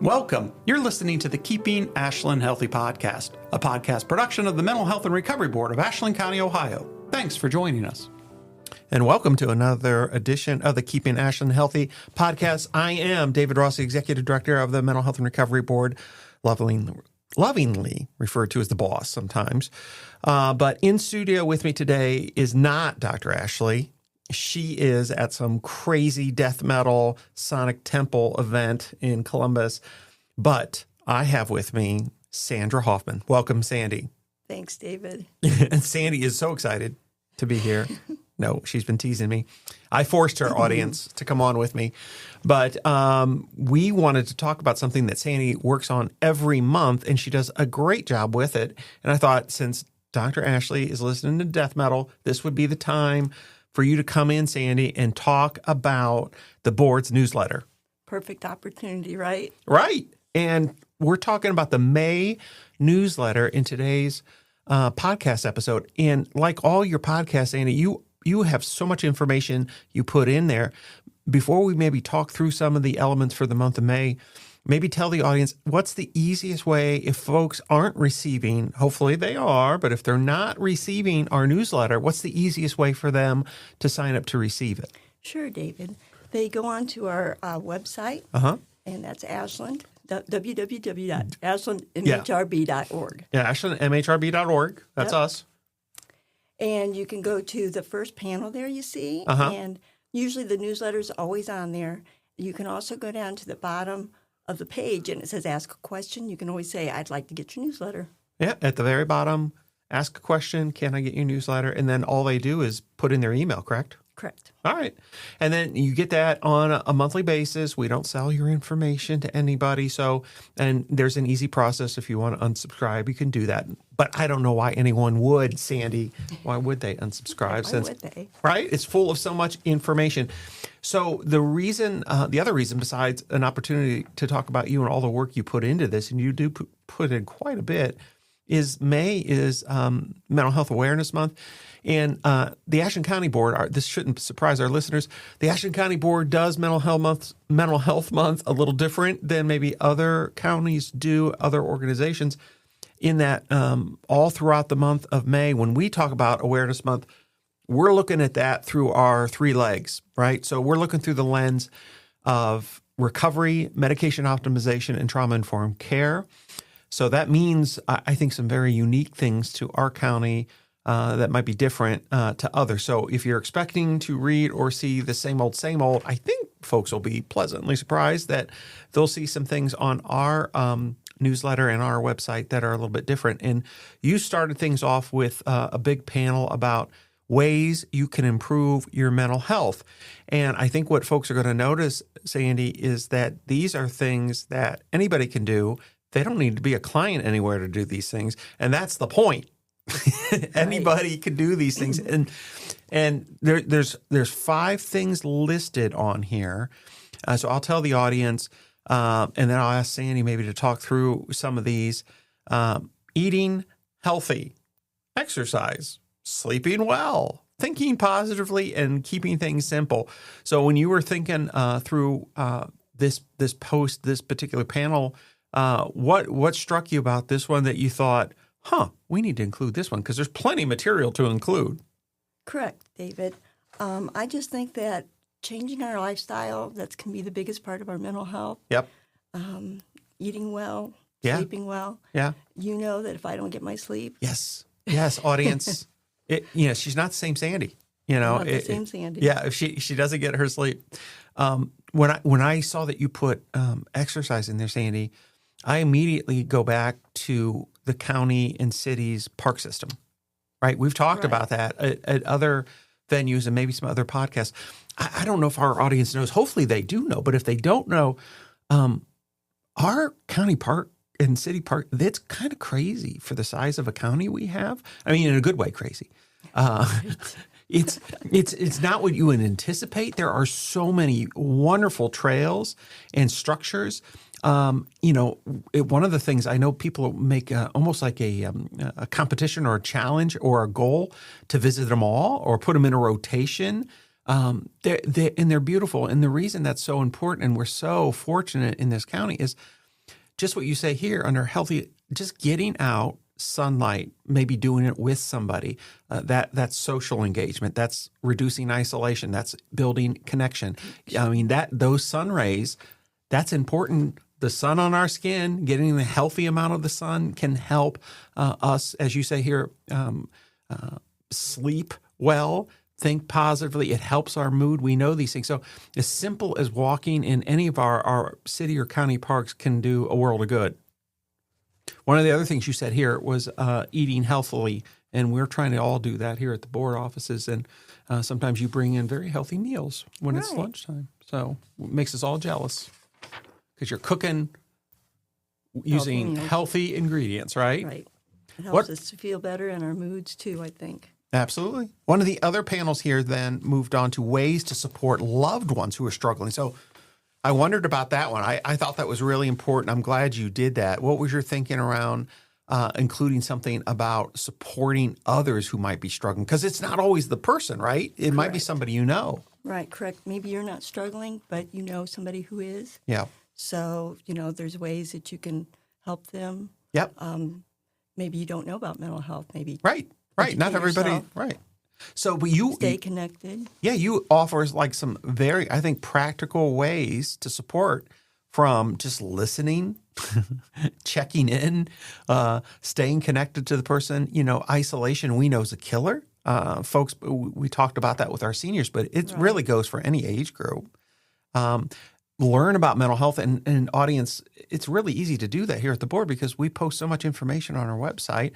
Welcome. You're listening to the Keeping Ashland Healthy podcast, a podcast production of the Mental Health and Recovery Board of Ashland County, Ohio. Thanks for joining us. And welcome to another edition of the Keeping Ashland Healthy podcast. I am David Ross, the Executive Director of the Mental Health and Recovery Board, lovingly referred to as the boss sometimes. But in studio with me today is not Dr. Ashley. She is at some crazy death metal Sonic Temple event in Columbus. But I have with me Sandra Hoffman. Welcome, Sandy. Thanks, David. And Sandy is so excited to be here. No, she's been teasing me. I forced her audience to come on with me. But we wanted to talk about something that Sandy works on every month, and she does a great job with it. And I thought, since Dr. Ashley is listening to death metal, this would be the time for you to come in, Sandy, and talk about the board's newsletter. Perfect opportunity, right? Right. And we're talking about the May newsletter in today's podcast episode. And like all your podcasts, Sandy, you have so much information you put in there. Before we maybe talk through some of the elements for the month of May, maybe tell the audience what's the easiest way if folks aren't receiving, hopefully they are, but if they're not receiving our newsletter, what's the easiest way for them to sign up to receive it? Sure, David. They go on to our website, and that's Ashland, www.ashlandmhrb.org. Yeah, ashlandmhrb.org. That's us. And you can go to the first panel there you see, and usually the newsletter is always on there. You can also go down to the bottom of the page, and it says ask a question. You can always say, I'd like to get your newsletter. Yeah, at the very bottom, ask a question, can I get your newsletter? And then all they do is put in their email, correct? Correct. All right. And then you get that on a monthly basis. We don't sell your information to anybody. And there's an easy process. If you want to unsubscribe, you can do that. But I don't know why anyone would, Sandy. Why would they unsubscribe? Why would they? Right? It's full of so much information. So the other reason besides an opportunity to talk about you and all the work you put into this, and you do put in quite a bit, is May is Mental Health Awareness Month. And the Ashland County Board, this shouldn't surprise our listeners, the Ashland County Board does Mental Health Month a little different than maybe other counties do, other organizations, in that all throughout the month of May, when we talk about Awareness Month, we're looking at that through our three legs, right? So we're looking through the lens of recovery, medication optimization, and trauma-informed care. So that means, I think, some very unique things to our county that might be different to others. So if you're expecting to read or see the same old, I think folks will be pleasantly surprised that they'll see some things on our newsletter and our website that are a little bit different. And you started things off with a big panel about ways you can improve your mental health. And I think what folks are going to notice, Sandy, is that these are things that anybody can do. They don't need to be a client anywhere to do these things. And that's the point. Anybody can do these things. And there's 5 things listed on here. So I'll tell the audience, and then I'll ask Sandy maybe to talk through some of these. Eating healthy, exercise, sleeping well, thinking positively, and keeping things simple. So when you were thinking through this particular panel, what struck you about this one that you thought, we need to include this one? Because there's plenty of material to include. Correct, David. I just think that changing our lifestyle, that can be the biggest part of our mental health. Yep. Eating well, sleeping well. Yeah. You know that if I don't get my sleep. Yes, audience. She's not the same Sandy. Not the same Sandy. Yeah, if she doesn't get her sleep. When I saw that you put exercise in there, Sandy, I immediately go back to the county and city's park system, right? We've talked about that at other venues and maybe some other podcasts. I don't know if our audience knows. Hopefully they do know. But if they don't know, our county park and city park, that's kind of crazy for the size of a county we have. I mean, in a good way, crazy. It's not what you would anticipate. There are so many wonderful trails and structures. One of the things I know people make almost like a competition or a challenge or a goal to visit them all or put them in a rotation. They're beautiful. And the reason that's so important and we're so fortunate in this county is just what you say here under healthy, just getting out, sunlight, maybe doing it with somebody, that's social engagement, that's reducing isolation, that's building connection. I mean, those sun rays, that's important. The sun on our skin, getting the healthy amount of the sun can help us, as you say here, sleep well, think positively. It helps our mood. We know these things. So as simple as walking in any of our city or county parks can do a world of good. One of the other things you said here was eating healthily, and we're trying to all do that here at the board offices. And sometimes you bring in very healthy meals when it's lunchtime. So it makes us all jealous because you're cooking using healthy ingredients, right? Right. It helps us to feel better and our moods too, I think. Absolutely. One of the other panels here then moved on to ways to support loved ones who are struggling. So I wondered about that one. I thought that was really important. I'm glad you did that. What was your thinking around including something about supporting others who might be struggling? Because it's not always the person, right? It might be somebody you know. Right, correct. Maybe you're not struggling, but you know somebody who is. Yeah. So, there's ways that you can help them. Yep. Maybe you don't know about mental health. Maybe Right. Not everybody. yourself. Right. So, but you Stay connected. Yeah, you offer like some very, I think, practical ways to support, from just listening, checking in, staying connected to the person. Isolation we know is a killer. Folks, we talked about that with our seniors, but it really goes for any age group. Learn about mental health, and audience, it's really easy to do that here at the board because we post so much information on our website.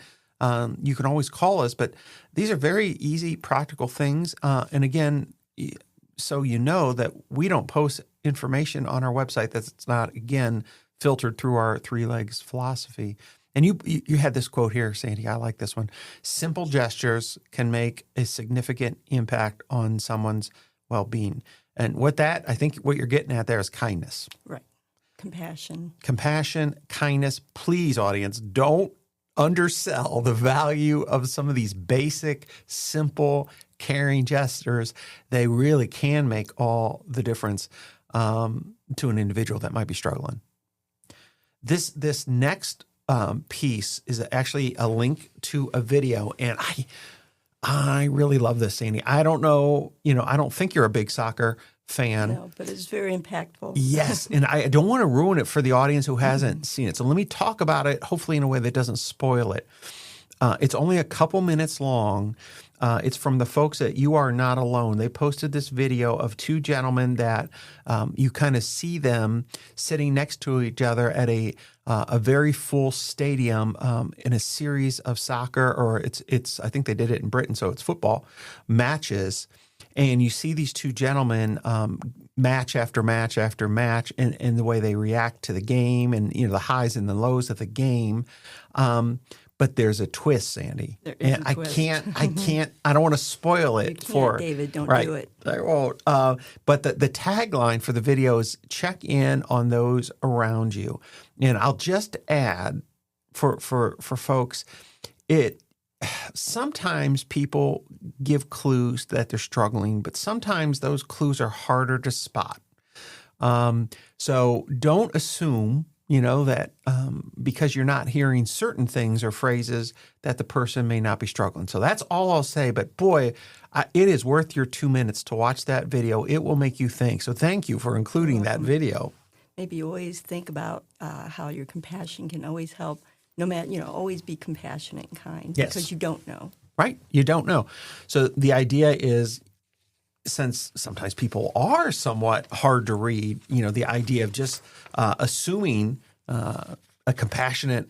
You can always call us, but these are very easy, practical things. And again, so you know that we don't post information on our website that's not, again, filtered through our 3 legs philosophy. And you had this quote here, Sandy. I like this one. Simple gestures can make a significant impact on someone's well-being. And I think what you're getting at there is kindness. Right. Compassion, kindness. Please, audience, don't undersell the value of some of these basic, simple, caring gestures. They really can make all the difference to an individual that might be struggling. This next piece is actually a link to a video, and I really love this, Sandy. I don't know, I don't think you're a big soccer fan. No, but it's very impactful. Yes, and I don't want to ruin it for the audience who hasn't seen it. So let me talk about it, hopefully in a way that doesn't spoil it. It's only a couple minutes long. It's from the folks at You Are Not Alone. They posted this video of 2 gentlemen that you kind of see them sitting next to each other at a very full stadium in a series of soccer, or it's I think they did it in Britain, so it's football matches. And you see these 2 gentlemen match after match after match, and the way they react to the game, and the highs and the lows of the game. But there's a twist, Sandy. There is a twist. I can't. I don't want to spoil it for David. Don't do it. I won't. But the tagline for the video is "Check in on those around you," and I'll just add for folks, sometimes people give clues that they're struggling, but sometimes those clues are harder to spot. So don't assume, that because you're not hearing certain things or phrases that the person may not be struggling. So that's all I'll say. But boy, it is worth your 2 minutes to watch that video. It will make you think. So thank you for including that video. Maybe you always think about how your compassion can always help. No matter, always be compassionate and kind. Yes. Because you don't know. Right. You don't know. So the idea is, since sometimes people are somewhat hard to read, the idea of just assuming a compassionate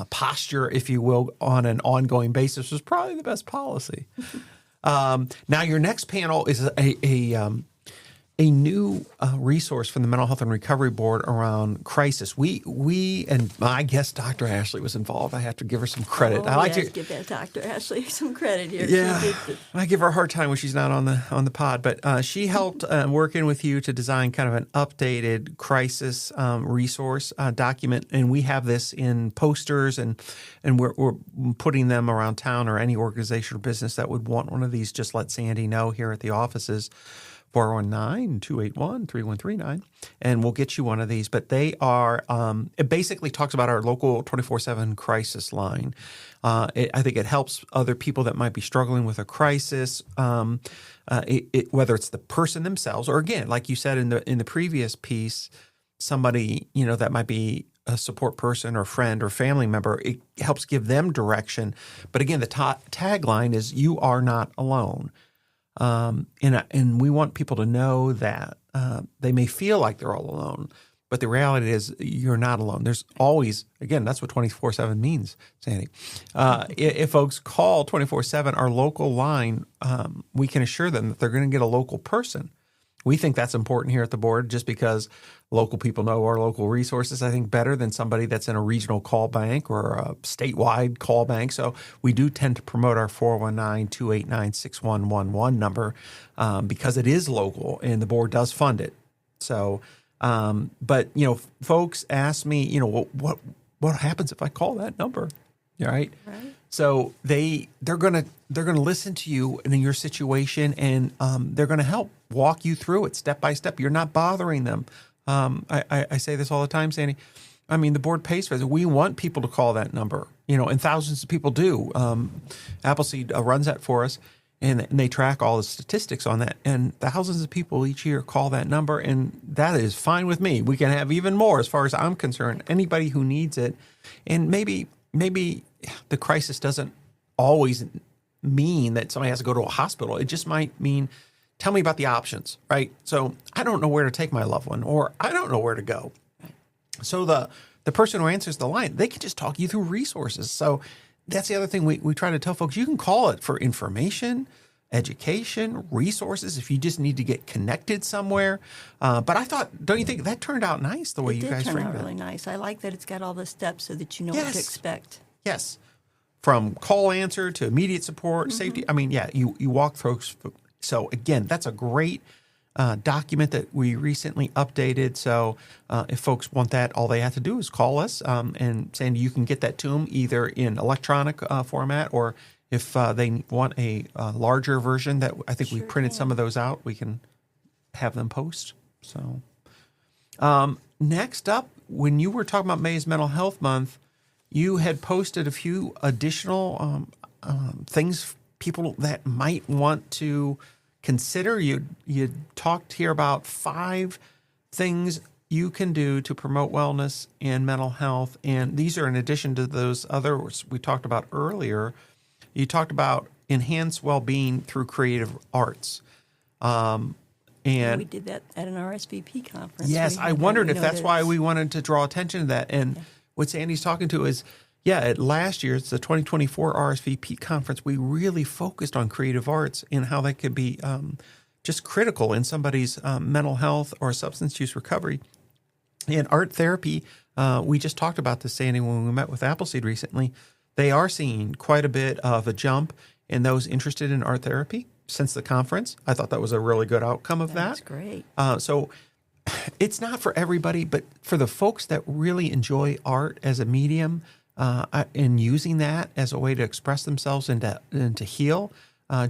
posture, if you will, on an ongoing basis was probably the best policy. Now, your next panel is a new resource from the Mental Health and Recovery Board around crisis. We and my guest, Dr. Ashley, was involved. I have to give her some credit. I like to give that Dr. Ashley some credit here. Yeah, I give her a hard time when she's not on the pod, but she helped working with you to design kind of an updated crisis resource document, and we have this in posters, and we're putting them around town, or any organization or business that would want one of these. Just let Sandy know here at the offices 419-281-3139, and we'll get you one of these. But they are, it basically talks about our local 24/7 crisis line. I think it helps other people that might be struggling with a crisis, whether it's the person themselves or, again, like you said in the previous piece, somebody, that might be a support person or friend or family member. It helps give them direction. But again, the tagline is "You are not alone." And we want people to know that they may feel like they're all alone, but the reality is you're not alone. There's always, again, that's what 24/7 means, Sandy. If folks call 24/7, our local line, we can assure them that they're going to get a local person. We think that's important here at the board just because local people know our local resources, I think, better than somebody that's in a regional call bank or a statewide call bank. So we do tend to promote our 419-289-6111 number because it is local and the board does fund it. So, but, folks ask me, what happens if I call that number? Right. So they're gonna listen to you and in your situation, and they're gonna help walk you through it step by step. You're not bothering them. I say this all the time, Sandy. I mean, the board pays for it. We want people to call that number, and thousands of people do. Appleseed runs that for us, and they track all the statistics on that. And thousands of people each year call that number, and that is fine with me. We can have even more as far as I'm concerned. Anybody who needs it, and maybe the crisis doesn't always mean that somebody has to go to a hospital. It just might mean, tell me about the options, right? So I don't know where to take my loved one, or I don't know where to go. So the person who answers the line, they can just talk you through resources. So that's the other thing we try to tell folks. You can call it for information, education, resources, if you just need to get connected somewhere. But I thought, don't you think that turned out nice the way you guys framed it? It did turn out really nice. I like that it's got all the steps so that you know what to expect. Yes. From call answer to immediate support, safety. I mean, you walk through. So again, that's a great document that we recently updated. So if folks want that, all they have to do is call us. And Sandy, you can get that to them either in electronic format, or if they want a larger version that I think we printed some of those out, we can have them post. So next up, when you were talking about May's Mental Health Month, you had posted a few additional things people that might want to consider. You talked here about 5 things you can do to promote wellness and mental health, and these are in addition to those others we talked about earlier. You talked about enhance well-being through creative arts. And we did that at an RSVP conference. Yes, I wondered if that's why we wanted to draw attention to that. And what Sandy's talking to is, at last year, it's the 2024 RSVP conference, we really focused on creative arts and how that could be just critical in somebody's mental health or substance use recovery. And art therapy, we just talked about this, Sandy, when we met with Appleseed recently. They are seeing quite a bit of a jump in those interested in art therapy since the conference. I thought that was a really good outcome of that. That's great. So it's not for everybody, but for the folks that really enjoy art as a medium and using that as a way to express themselves and to heal,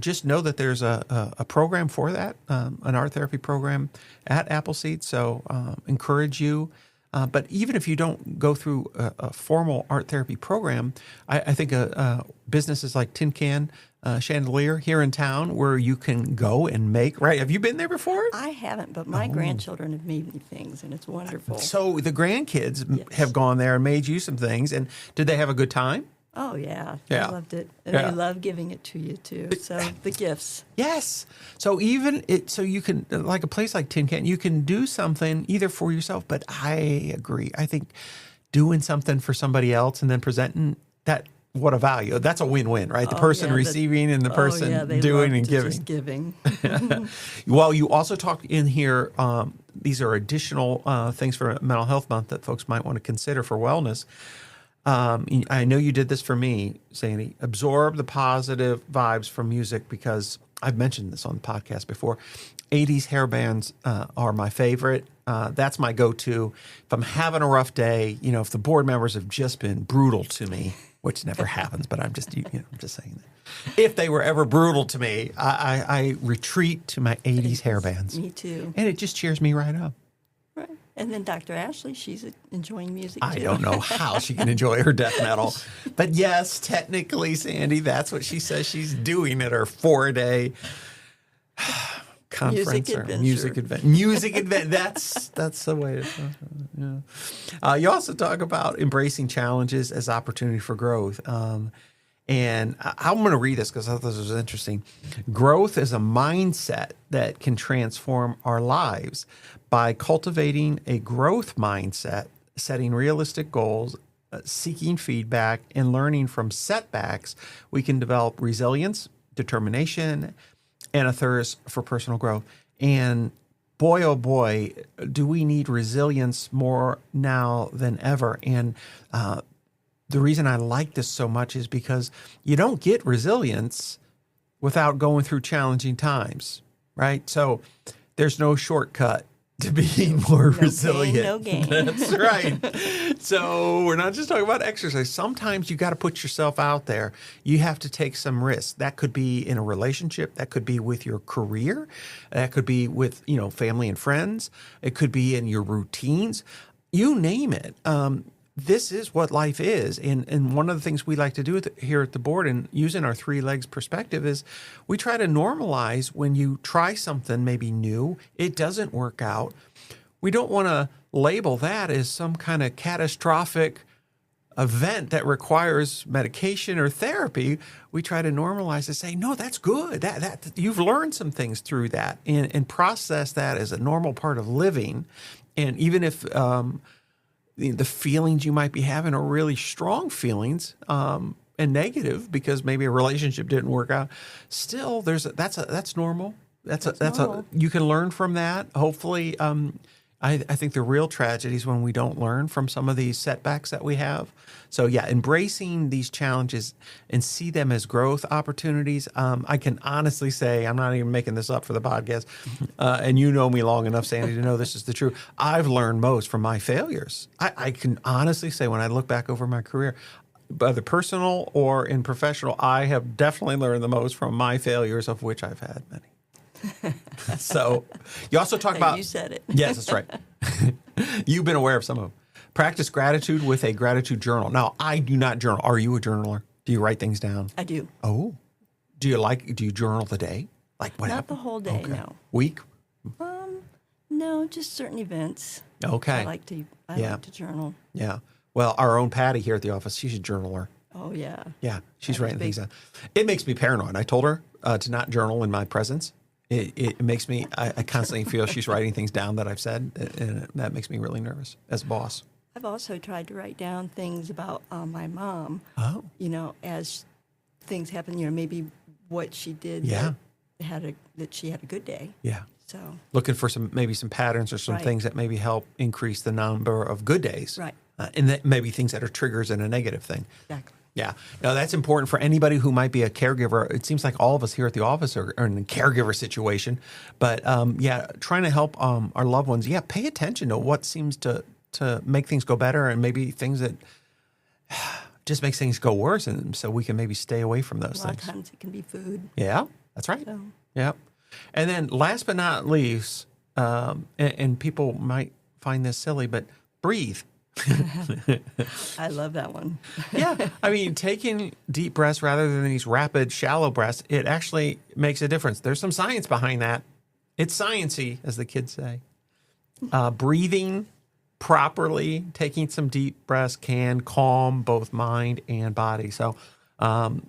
just know that there's a program for that, an art therapy program at Appleseed. So encourage you. But even if you don't go through a formal art therapy program, I think businesses like Tin Can Chandelier here in town where you can go and make, right? Have you been there before? I haven't, but my grandchildren have made me things, and it's wonderful. So the grandkids have gone there and made you some things, and did they have a good time? Oh, yeah. They loved it. And they love giving it to you, too. So the gifts. Yes. So so you can, like a place like Tin Can, you can do something either for yourself, but I agree. I think doing something for somebody else and then presenting that, what a value. That's a win-win, right? The person receiving and the person doing and giving. Just giving. Well, you also talked in here, these are additional things for Mental Health Month that folks might want to consider for wellness. I know you did this for me, Sandy. Absorb the positive vibes from music, because I've mentioned this on the podcast before. 80s hair bands are my favorite. That's my go-to. If I'm having a rough day, if the board members have just been brutal to me, which never happens, but I'm just I'm just saying that. If they were ever brutal to me, I retreat to my 80s hair bands. Me too. And it just cheers me right up. Right. And then Dr. Ashley, she's enjoying music too. I don't know how she can enjoy her death metal. But yes, technically, Sandy, that's what she says she's doing at her 4-day conference or music event. That's the way to you also talk about embracing challenges as opportunity for growth. And I'm going to read this because I thought this was interesting. Growth is a mindset that can transform our lives. By cultivating a growth mindset, setting realistic goals, seeking feedback, and learning from setbacks, we can develop resilience, determination, and a thirst for personal growth. And boy, oh boy, do we need resilience more now than ever. And the reason I like this so much is because you don't get resilience without going through challenging times, right? So there's no shortcut to being more resilient. No gain. That's right. So we're not just talking about exercise. Sometimes you got to put yourself out there. You have to take some risks. That could be in a relationship. That could be with your career. That could be with, family and friends. It could be in your routines. You name it. This is what life is. And one of the things we like to do here at the board and using our 3 legs perspective is we try to normalize when you try something maybe new, it doesn't work out. We don't want to label that as some kind of catastrophic event that requires medication or therapy. We try to normalize and say, no, that's good. That you've learned some things through that and process that as a normal part of living. And even if the feelings you might be having are really strong feelings and negative because maybe a relationship didn't work out. Still, that's normal. You can learn from that. Hopefully, I think the real tragedy is when we don't learn from some of these setbacks that we have. So embracing these challenges and see them as growth opportunities. I can honestly say, I'm not even making this up for the podcast, and you know me long enough, Sandy, to know this is the truth. I've learned most from my failures. I can honestly say when I look back over my career, whether personal or in professional, I have definitely learned the most from my failures, of which I've had many. So you also talk about... You said it. Yes, that's right. You've been aware of some of them. Practice gratitude with a gratitude journal. Now, I do not journal. Are you a journaler? Do you write things down? I do. Oh. Do you journal the day? Like what happened? Not the whole day, okay. no. Week? No, just certain events. Okay. I like to journal. Yeah. Well, our own Patty here at the office, she's a journaler. Oh, yeah. Yeah, she's writing things down. It makes me paranoid. I told her to not journal in my presence. It makes me, I constantly feel she's writing things down that I've said, and that makes me really nervous as boss. I've also tried to write down things about my mom. Oh. As things happen, maybe what she did that she had a good day. Yeah. So looking for some patterns or some right. things that maybe help increase the number of good days. Right. And that maybe things that are triggers in a negative thing. Exactly. Yeah. No, that's important for anybody who might be a caregiver. It seems like all of us here at the office are in a caregiver situation. But, trying to help our loved ones, pay attention to what seems to make things go better and maybe things that just makes things go worse. And so we can maybe stay away from those things. A lot of times it can be food. Yeah, that's right. So. Yeah. And then last but not least, and people might find this silly, but breathe. I love that one. Yeah. I mean, taking deep breaths rather than these rapid, shallow breaths, it actually makes a difference. There's some science behind that. It's sciencey, as the kids say. Breathing properly, taking some deep breaths can calm both mind and body. So 5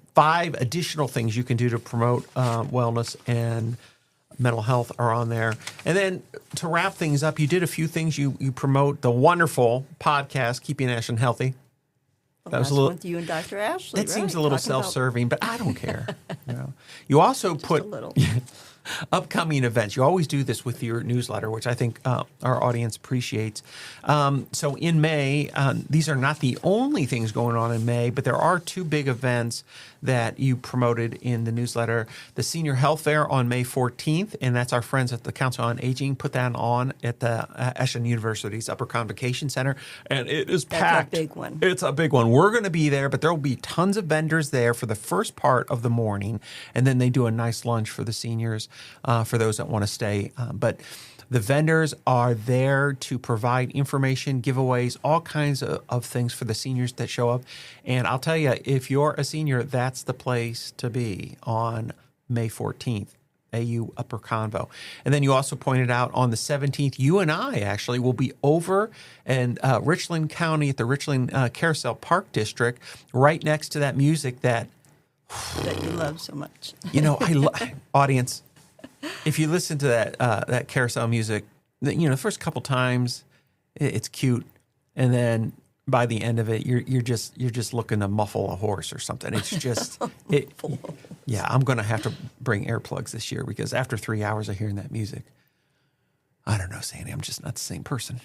additional things you can do to promote wellness and mental health are on there. And then to wrap things up, you did a few things. You promote the wonderful podcast, Keeping Ashland Healthy. That was a little with you and Dr. Ashley. That seems a little self-serving, but I don't care. You also put upcoming events. You always do this with your newsletter, which I think our audience appreciates. So in May, these are not the only things going on in May, but there are two big events that you promoted in the newsletter. The Senior Health Fair on May 14th, and that's our friends at the Council on Aging put that on at the Ashland University's Upper Convocation Center, and it is packed. That's a big one. It's a big one. We're going to be there, but there will be tons of vendors there for the first part of the morning, and then they do a nice lunch for the seniors, for those that want to stay. But the vendors are there to provide information, giveaways, all kinds of things for the seniors that show up. And I'll tell you, if you're a senior, that's the place to be on May 14th. AU Upper Convo. And then you also pointed out on the 17th, you and I actually will be over in Richland County at the Richland Carousel Park District, right next to that music that you love so much. Audience, if you listen to that carousel music, the first couple times it's cute, and then by the end of it, you're just looking to muffle a horse or something. It's just yeah. I'm going to have to bring earplugs this year because after 3 hours of hearing that music, I don't know, Sandy, I'm just not the same person.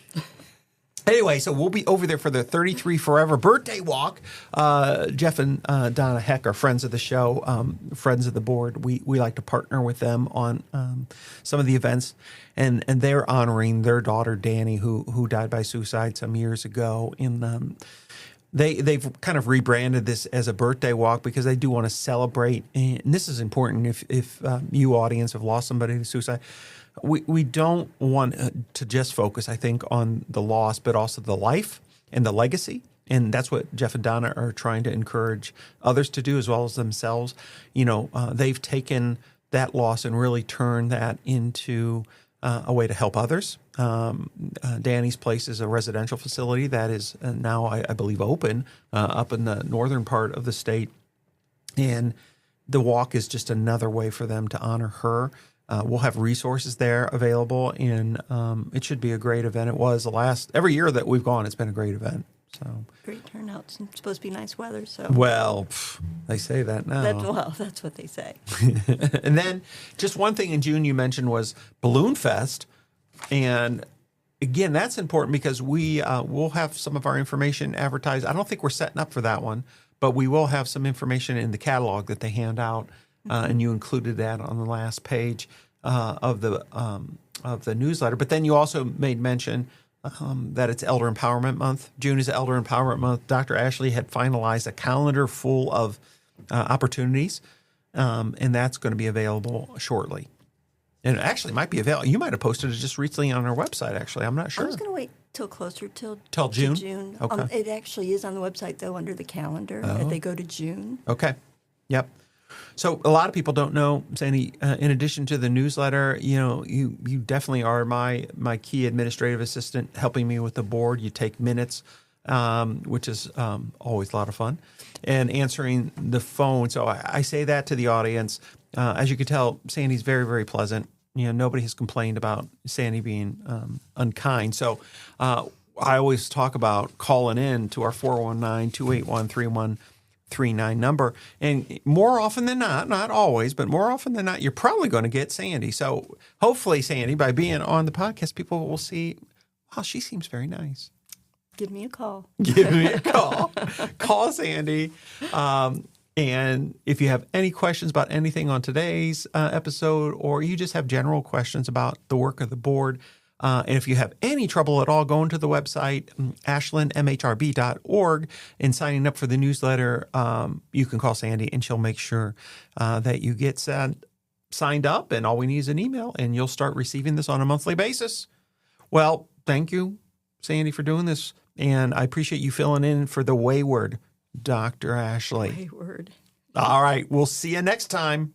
Anyway, so we'll be over there for the 33 Forever birthday walk. Jeff and Donna Heck are friends of the show, friends of the board. We like to partner with them on some of the events, and they're honoring their daughter Danny, who died by suicide some years ago. They've kind of rebranded this as a birthday walk because they do want to celebrate, and this is important if you audience have lost somebody to suicide. We don't want to just focus, I think, on the loss, but also the life and the legacy. And that's what Jeff and Donna are trying to encourage others to do as well as themselves. They've taken that loss and really turned that into a way to help others. Danny's place is a residential facility that is now, I believe, open up in the northern part of the state. And the walk is just another way for them to honor her. We'll have resources there available, and it should be a great event. It was every year that we've gone, it's been a great event. So great turnouts. It's supposed to be nice weather. So well, they say that now. That's what they say. And then just one thing in June you mentioned was Balloon Fest, and again, that's important because we'll have some of our information advertised. I don't think we're setting up for that one, but we will have some information in the catalog that they hand out. And you included that on the last page of the newsletter. But then you also made mention that it's Elder Empowerment Month. June is Elder Empowerment Month. Dr. Ashley had finalized a calendar full of opportunities, and that's going to be available shortly. And it actually might be available. You might have posted it just recently on our website, actually. I'm not sure. I was going to wait till closer till June? June. Okay. It actually is on the website, though, under the calendar if they go to June. Okay. Yep. So a lot of people don't know, Sandy, in addition to the newsletter, you definitely are my key administrative assistant helping me with the board. You take minutes, which is always a lot of fun, and answering the phone. So I say that to the audience. As you can tell, Sandy's very, very pleasant. Nobody has complained about Sandy being unkind. So I always talk about calling in to our 419-281-3139 number. And more often than not always, but more often than not, you're probably going to get Sandy. So hopefully, Sandy, by being on the podcast, people will see, wow, she seems very nice. Give me a call. Give me a call. Call Sandy. And if you have any questions about anything on today's episode, or you just have general questions about the work of the board, and if you have any trouble at all going to the website, ashlandmhrb.org, and signing up for the newsletter, you can call Sandy and she'll make sure that you get signed up, and all we need is an email, and you'll start receiving this on a monthly basis. Well, thank you, Sandy, for doing this, and I appreciate you filling in for the wayward Dr. Ashley. Wayward. All right, we'll see you next time.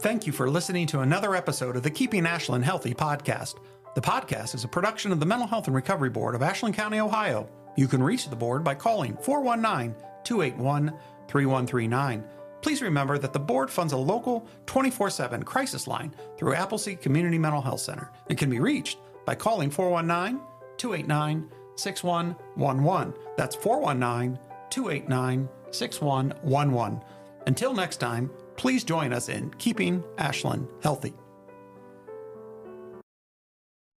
Thank you for listening to another episode of the Keeping Ashland Healthy podcast. The podcast is a production of the Mental Health and Recovery Board of Ashland County, Ohio. You can reach the board by calling 419-281-3139. Please remember that the board funds a local 24/7 crisis line through Appleseed Community Mental Health Center. It can be reached by calling 419-289-6111. That's 419-289-6111. Until next time, Please join us in Keeping Ashland Healthy.